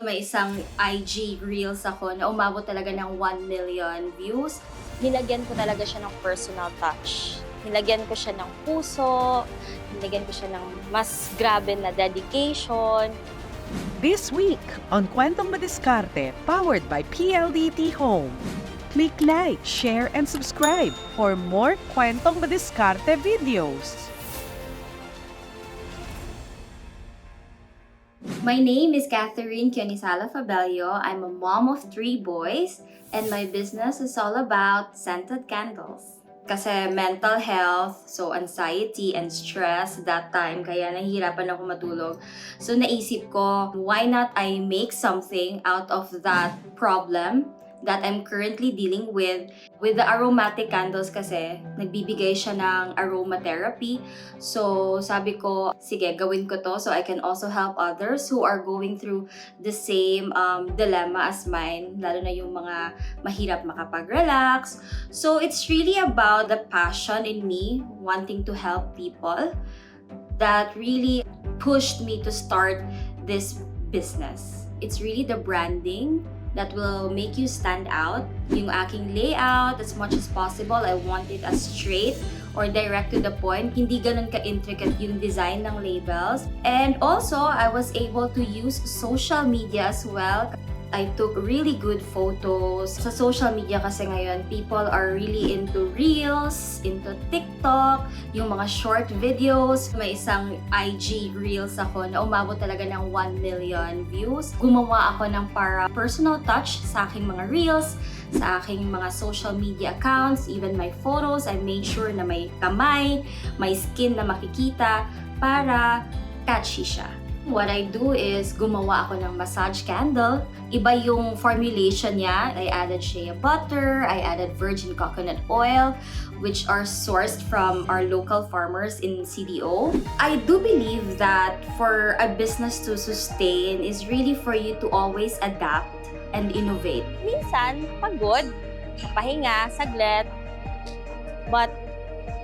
May isang IG Reels ako na umabot talaga ng 1 million views. Nilagyan ko talaga siya ng personal touch. Nilagyan ko siya ng puso, nilagyan ko siya ng mas grabe na dedication. This week on Kwentong Madiskarte, powered by PLDT Home. Click like, share, and subscribe for more Kwentong Madiskarte videos. My name is Catherine Fabello. I'm a mom of 3 boys and my business is all about scented candles. Kasi mental health, so anxiety and stress that time, kaya nahihirapan ako matulog. So naisip ko, why not I make something out of that problem that I'm currently dealing with the aromatic candles kasi nagbibigay siya ng aromatherapy. So sabi ko, sige, gawin ko to so I can also help others who are going through the same dilemma as mine, lalo na yung mga mahirap makapag-relax. So it's really about the passion in me wanting to help people that really pushed me to start this business. It's really the branding that will make you stand out. Yung aking layout, as much as possible, I want it as straight or direct to the point. Hindi ganun ka-intricate yung design ng labels. And also, I was able to use social media as well. I took really good photos. Sa social media kasi ngayon, people are really into Reels, into TikTok, yung mga short videos. May isang IG Reels ako na umabot talaga ng 1 million views. Gumawa ako ng para personal touch sa aking mga Reels, sa aking mga social media accounts, even my photos. I made sure na may kamay, may skin na makikita para catchy siya. What I do is gumawa ako ng massage candle. Iba yung formulation niya. I added shea butter, I added virgin coconut oil, which are sourced from our local farmers in CDO. I do believe that for a business to sustain is really for you to always adapt and innovate. Minsan, pagod, pahinga, saglit, but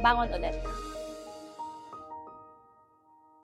bangon ulit.